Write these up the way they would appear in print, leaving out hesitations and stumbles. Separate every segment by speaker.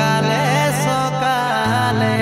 Speaker 1: সকালে সকালে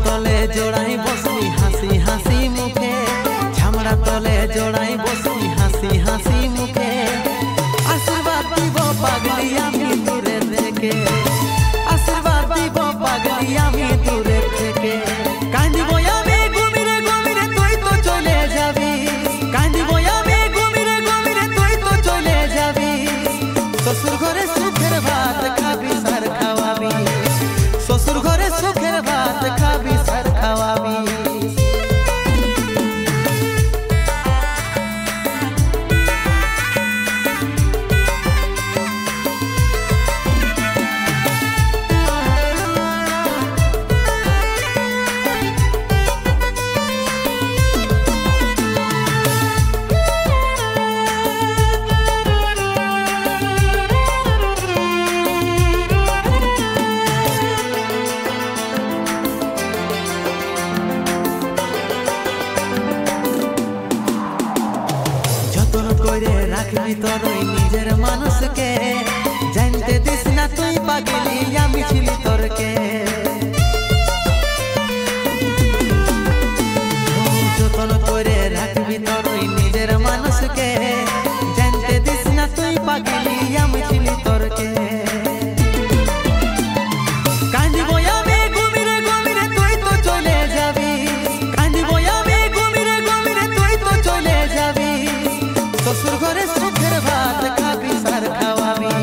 Speaker 1: तले जोड़ाई बसनी हासी हासी मुखे छामड़ा तले जोड़ाई बसनी हासी हासी मुखे आशीर्वाद दीब पागली आमी दूरे थेके आशीर्वाद दीब पागली आमी दूरे थेके कांदिबो आमी घुमिरे घुमिरे तुई तो चले जाबी कांदिबो आमी घुमिरे घुमिरे तुई तो चले जाबी ससुर घरे सुखेर भात खाबी सार खावाबी ससुर घरे सुखेर भात खाबी सार खावाबी राखबी तोरई निजेर मानुष के जानते दिस ना तुई पागली आमी छिली तोरके जतन करे राखबी तोरई निजेर मानुष के जानते दिस ना तुई पागली आमी छिली तोरके कांदिबो आमी घुमिरे घुमिरे तुई तो चले जाबी कांदिबो आमी घुमिरे घुमिरे तुई तो चले जाबी ससुर घरे सुखेर भात खाबी सार खावाबी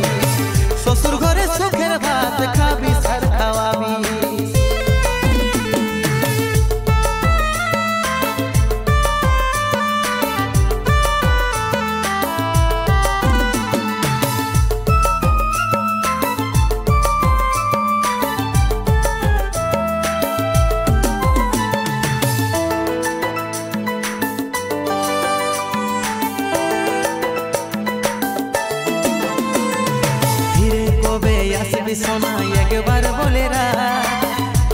Speaker 1: ससुर घरे सुखेर भात खाबी सार खावाबी सोना एक बार बोले रा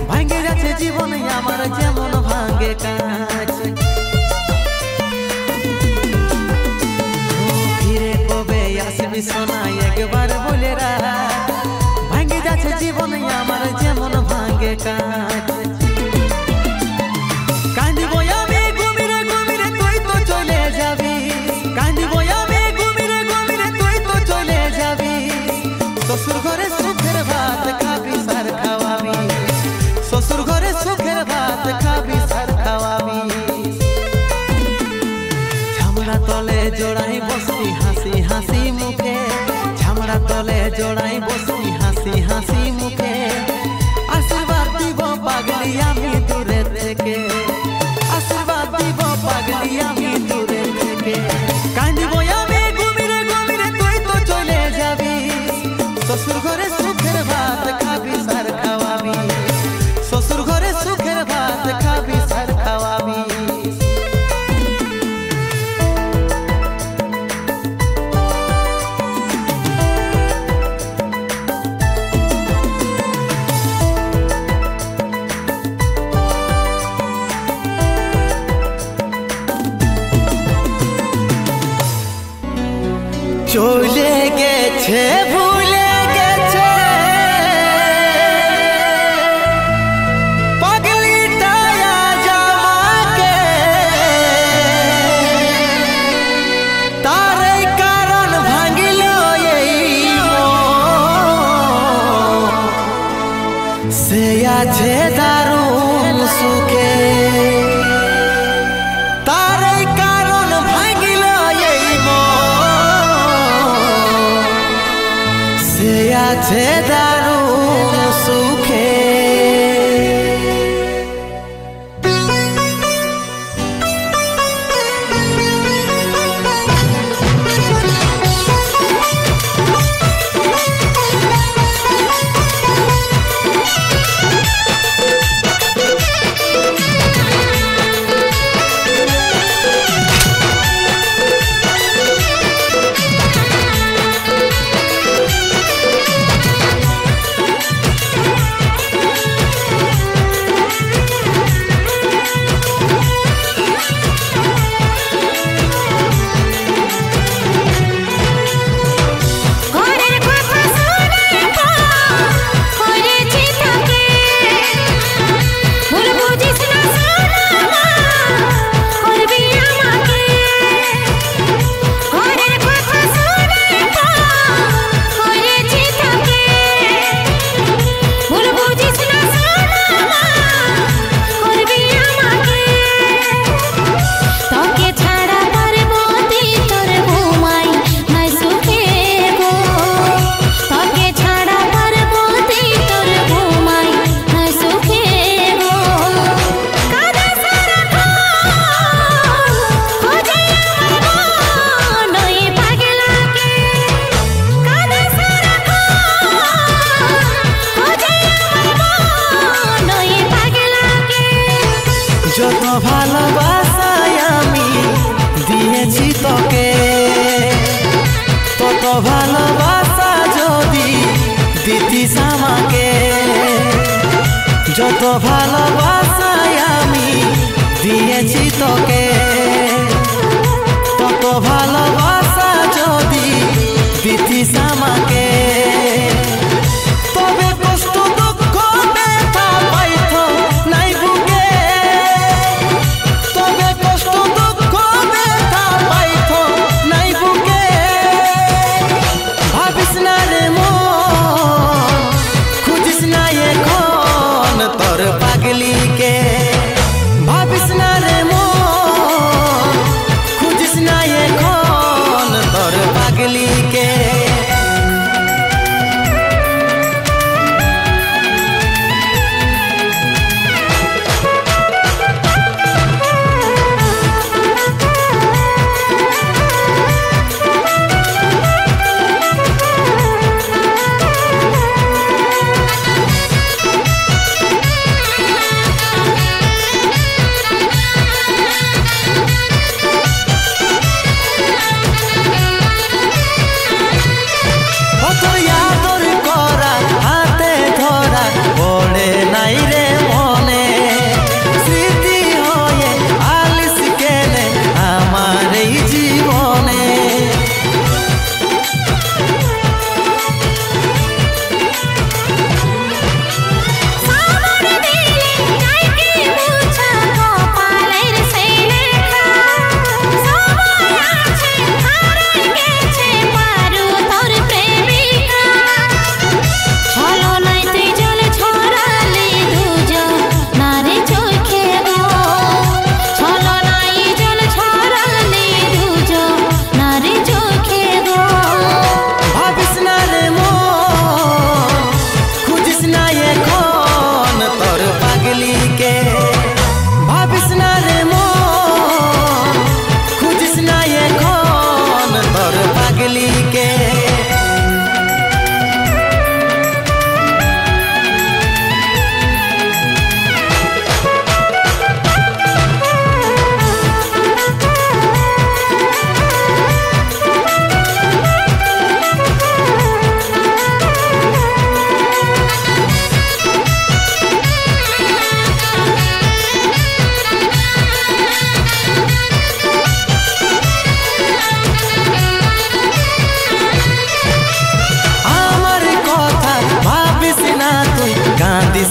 Speaker 1: भांगे जाछे जीवन आमार जेमन भांगे काज फिरे कबे आसबी सोना एक बार बोले रा भांगे जाछे जीवन आमार जेमन भांगे काज कांदिबो आमी घुमिरे घुमिरे तुई तो चले जाबी कांदिबो आमी घुमिरे घुमिरे तुई तो चले जाबी ससुर घरे सुखेर भात खाबी सार खावाबी ससुर घरे सुखेर भात खाबी सार खावाबी छामड़ा तले जोड़ाई बसनी हासी हासी मुखे छामड़ा तले जोड़ाई बसनी हासी हासी मुखे आशीर्वाद दीब पागली आमी दूरे थेके आशीर्वाद दीब पागली आमी दूरे थेके कांदिबो आमी घुमिरे घुमिरे तुई तो चले जाबी ससुर घरे सुखेर भात खाबी सार खावाबी ससुर घरे सुखेर भात खाबी सार खावाबी চলে গেছে ভুলে গেছে পাগলিটা আজ আমাকে তার কারণ ভাঙিল এই সে আছে দারুণ সুখে তার কারণ ভাঙিল এই সে আছে দারুণ সুখে ভালোবাসা যদি দিতি আমাকে, যত ভালোবাসায় আমি দিয়েছি তোকে, তত ভালোবাসা যদি দিতি আমাকে, তবে কষ্ট দুঃখ ব্যথা পাইতো নাই বুকে, তবে কষ্ট দুঃখ ব্যথা পাইতো নাই বুকে। ভাবিস না রে মন, খুঁজিস না এখন তোর পাগলিকে, ভাবিস না রে মন, খুঁজিস না এখন তোর পাগলিকে।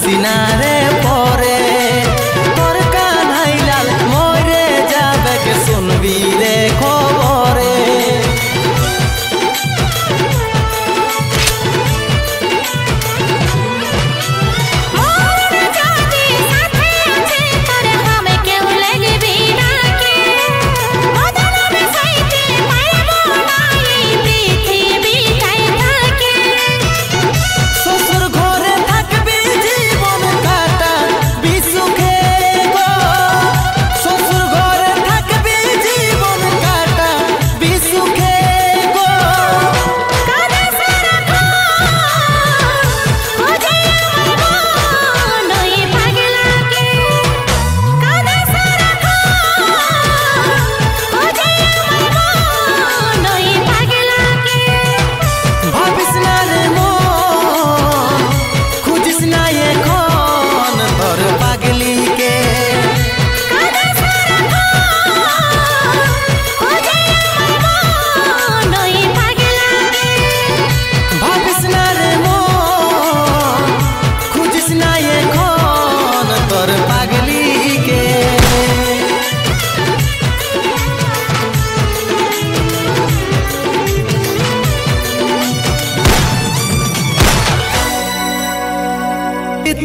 Speaker 1: সিনারে পরে তোর কানাই লাল মরে যাবে কে শুনবি রে খবরে।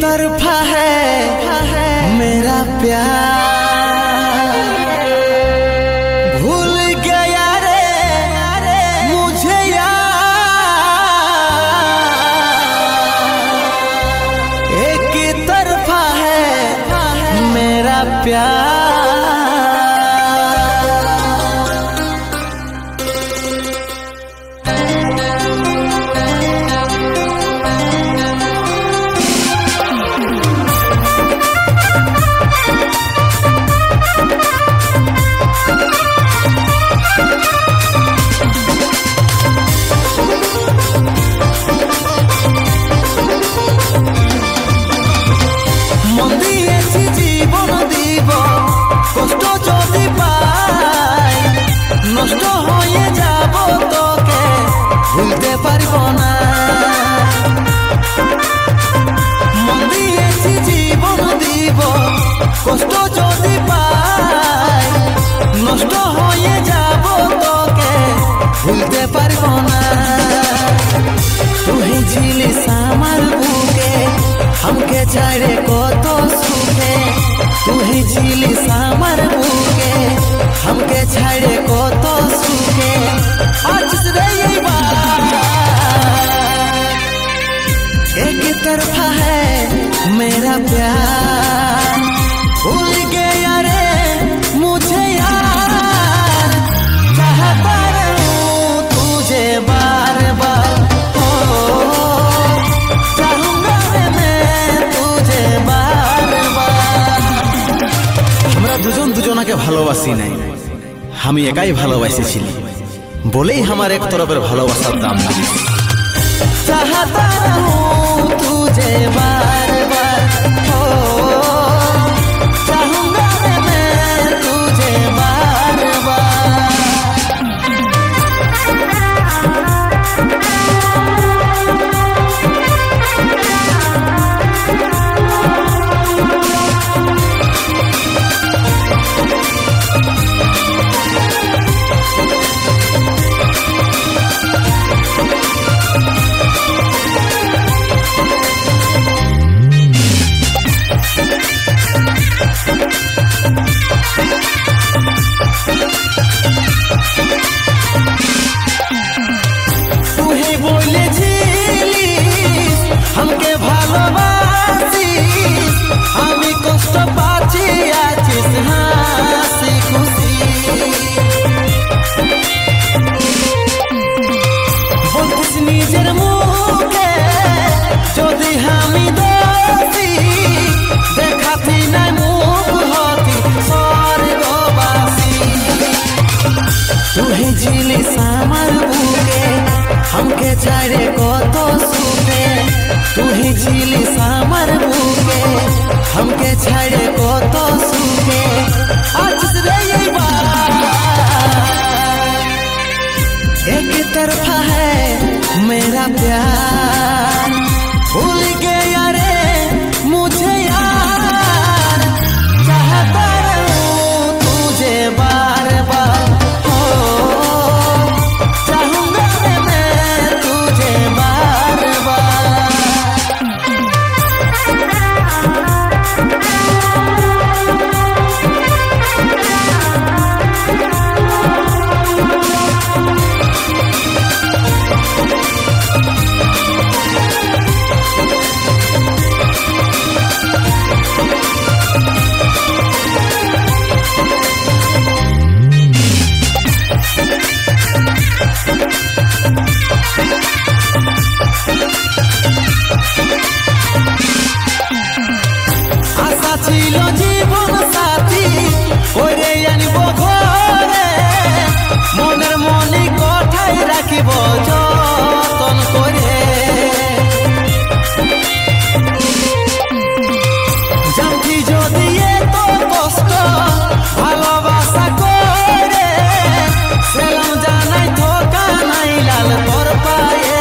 Speaker 1: तरफा है मेरा प्यार, भूल गया रे मुझे यार, एक तरफा है मेरा प्यार। পারব না। মন দিয়েছি জীবন দিব, কষ্ট যদি পাই নষ্ট হয়ে যাব, তোকে ভুলতে পারব না। তুই ছিলিস আমার বুকে, हमके ছাড়ে কত সুখে। তুই ছিলিস আমার বুকে, हमके ছাড়ে কত সুখে। आज रे ये बात एक तरफा है मेरा प्यार, भूल गया रे मुझे यार, चाहता रहूं तुझे बार बार, हो चाहूंगा मैं तुझे बार बार। हमरा দুজন দুজনাকে ভালোবাসি নাই, আমি একাই ভালোবাসিছিলি বলেই আমার এক তরফের ভালোবাসার দাম দিলি। चाहता रहूं तुझे बार बार, हो चाहूंगा मैं तुझे बार बार। हमके ভালোবাসিস, আমি কষ্ট পাচ্ছি আছিস হাসি খুশি। বলছিস নিজের মুখে যদি আমি দোষী, দেখাতি নাই মুখ হতি স্বর্গবাসী। তুই ছিলিস আমার বুকে, हमके ছাড়ে কত সুখে। তুই ছিলিস আমার বুকে, हमके ছাড়ে কত সুখে। आज रे ये बात एक तरफा है मेरा प्यार, भूल गया रे मुझे यार, चाहता रहूं तुझे बार बार, हो चाहूंगा मैं तुझे बार बार। আশা ছিল জীবন সাথী করে আনিব ঘরে, মনের মনে কথাই রাখিব যতন করে। জানতি যদি এত কষ্ট ভালোবাসা করে, সেলাম জানাই থোকা নাই লাল তোর পায়ে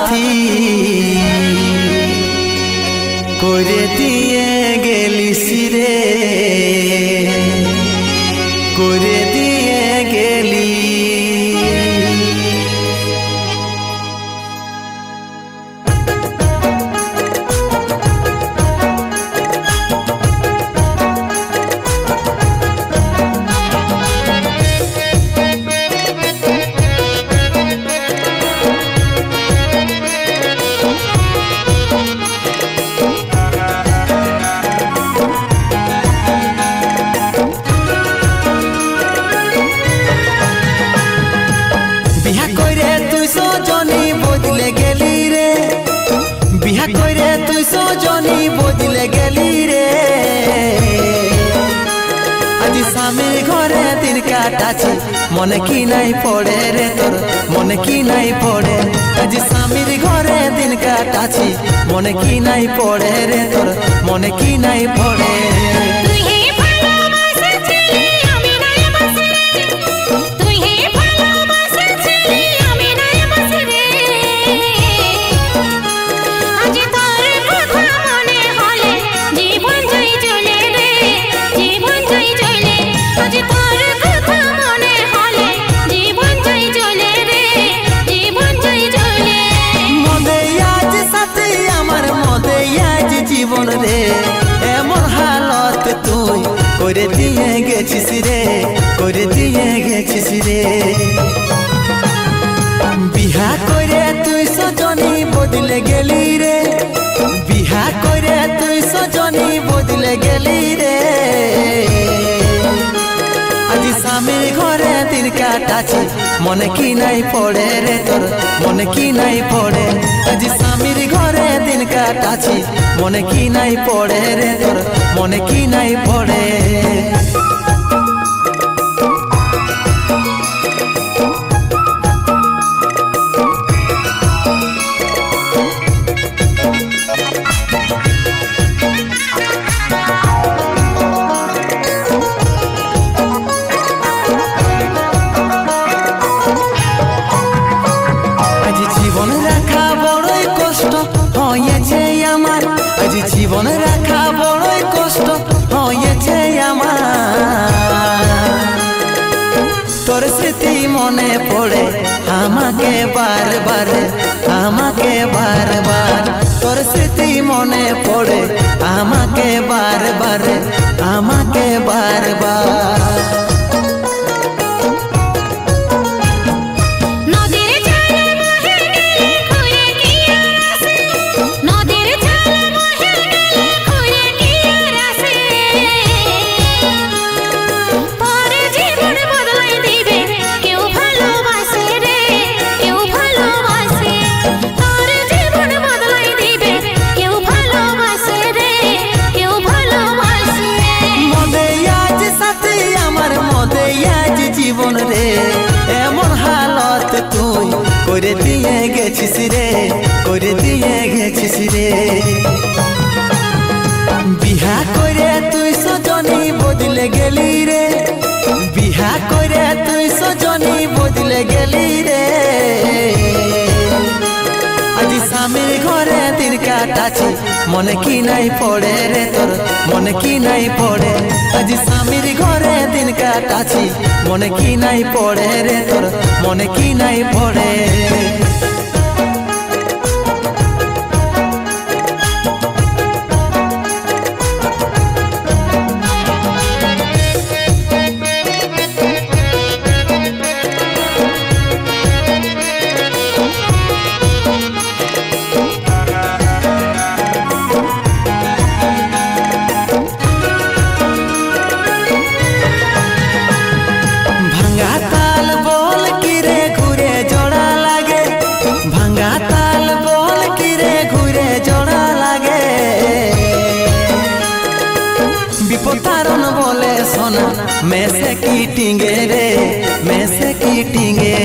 Speaker 1: সাথী করে দিয়ে গেলিস রে, করে দিয়ে গেলি। বিহা কইরে তুই সজনী বদলে গেলি রে, বিহা কইরে তুই সজনী বদলে গেলি রে। আজি স্বামীর ঘরে দিন কাটাছি মনে কি নাই পড়ে রে তোর, মনে কি নাই পড়ে। আজি স্বামীর ঘরে দিন কাটাছি মনে কি নাই পড়ে রে তোর, মনে কি নাই পড়ে। জীবন রে এমন হালত তুই করে দিয়ে গেছিস রে, করে দিয়ে গেছিস রে। বিহা করে তুই সজনী বদলে গেলি রে, বিহা করে তুই সজনী বদলে গেলি রে। আজি স্বামীর ঘরে দিন কাটাছি মনে কি নাই পড়ে রে তোর, মনে কি নাই পড়ে। আজি স্বামীর ঘরে দিন কাটাছি মনে কি নাই পড়ে রে তোর, মনে কি নাই পড়ে। জীবন রাখা বড়ই কষ্ট হয়েছে আমার, আজি জীবন রাখা বড়ই কষ্ট হয়েছে আমার। তোর স্মৃতি মনে পড়ে আমাকে বারবার, আমাকে বারবার। তোর স্মৃতি মনে পড়ে আমাকে বারবার, আমাকে বারবার। জীবন রে এমন হালত তুই করে দিয়ে গেছিস রে, করে দিয়ে গেছিস রে। বিহা করে তুই সজনী বদলে গেলি রে, বিহা করে তুই সজনী বদলে গেলি রে। আজি স্বামীর ঘরে দিন কাটাছি মনে কি নাই পড়ে রে তোর, মনে কি নাই পড়ে। আজি স্বামীর ঘরে দিন কাটাছি মনে কি নাই পড়ে রে তোর, মনে কি নাই পড়ে। ভাঙা তাল বল কি রে ঘুরে জোড়া লাগে, ভাঙা তাল বল কি রে ঘুরে জোড়া লাগে। বিপতারণ বলে সোনা মেসে কি টিঙ্গে রে, মেসে কি টিঙ্গে।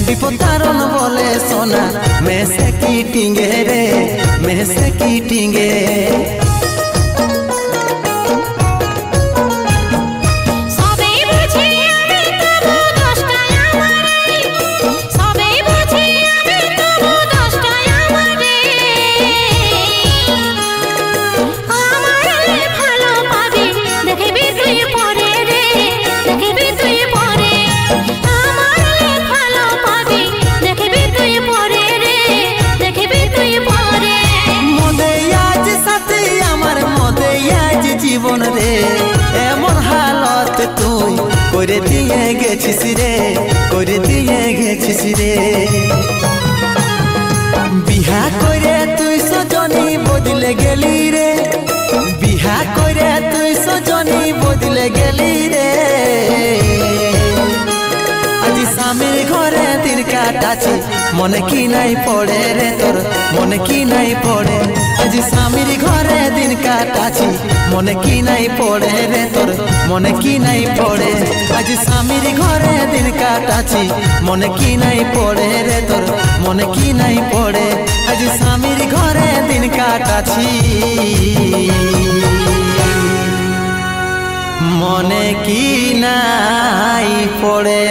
Speaker 1: বিপতারণ বলে সোনা মেসে কি টিঙ্গে রে, মেসে কি টিঙ্গে।
Speaker 2: সবে বুঝি আমি তবু দশটায়
Speaker 1: জীবন রে এমন হালত তুই করে দিয়ে গেছিস রে, করে দিয়ে গেছিস রে। বিহা করে তুই সজনী বদলে গেলি রে, বিহা করে তুই সজনী বদলে গেলি রে। আজি স্বামীর ঘরে দিন কাটাছি মনে কি নাই পড়ে রে তোর, মনে কি নাই পড়ে। আজি স্বামীর ঘরে দিন কাটাছি মনে কি নাই পড়ে রে তোর, মনে কি নাই পড়ে। আজি স্বামীর ঘরে দিন কাটাছি মনে কি নাই পড়ে রে তোর, মনে কি নাই পড়ে। আজি স্বামীর ঘরে দিন কাটাছি মনে কি নাই পড়ে।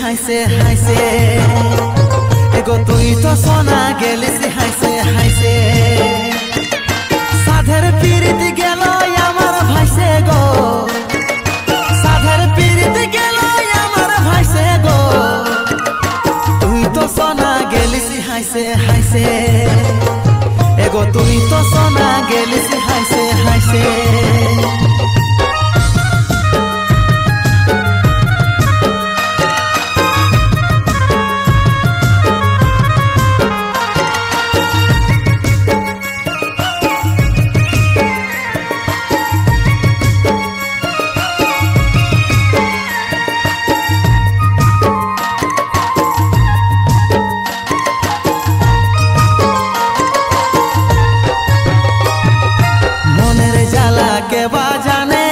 Speaker 1: হাইসে হাইসে এগো তুই তো সোনা গেলিস হাইসে হাইসে। সাধের পিরিত গেল আমার ভাইসে গো, সাধের পিরিত গেল আমার ভাইসে গো। তুই তো সোনা গেলিস হাইসে হাইসে এগো তুই তো সোনা গেলিস হাইসে হাইসে। के बाजाने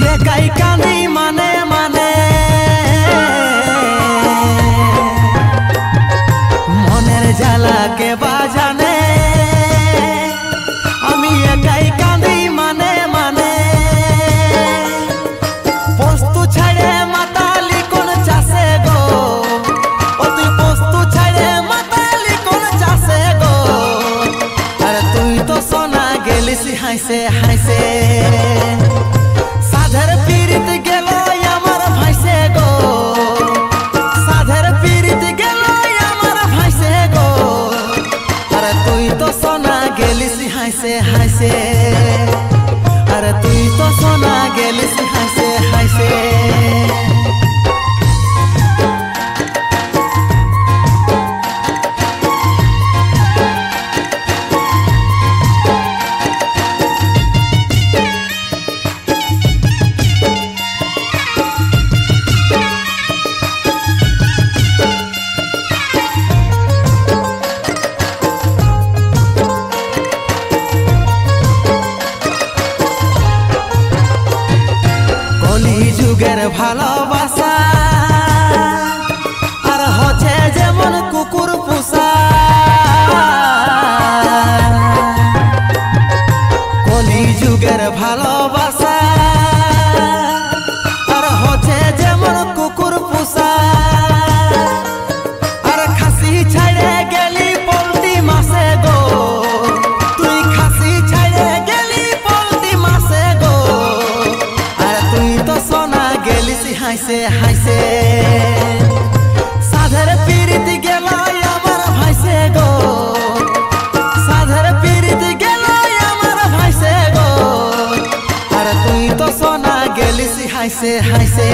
Speaker 1: ये काई कांदी माने माने मनेर जाला के बाजाने आमी ये काई कांदी माने माने। पोस्तु छाड़े माताली कोन चासे गो, ओ तुई पोस्तु छाड़े माताली कोन चासे गो। अरे तुई तो सोना গেলিস হাইসে হাইসে। সাধের পিরিত গেল আমার ভাইসে গো, সাধের পিরিত গেল আমার ভাইসে গো। আরে তুই তো সোনা গেলিস হাইসে হাইসে, আরে তুই তো সোনা গেলিস হাইসে হাইসে। যুগের ভালোবাসা আর হচ্ছে যেমন কুকুর পোষা। কলি যুগের ভালোবাসা আর হচ্ছে যেমন কুকুর পোষা। আর খাসি ছাড়ে গেলি পল্টি মাসে গো, তুই খাসি ছাড়ে গেলি পল্টি মাসে গো। আর তুই তো সোনা গেলিস হাইসে হাইসে। সাধের পিরিত গেল আমার ভাইসে গো, সাধের পিরিত গেল আমার ভাইসে গো। আর তুই তো সোনা গেলিস হাইসে হাইসে।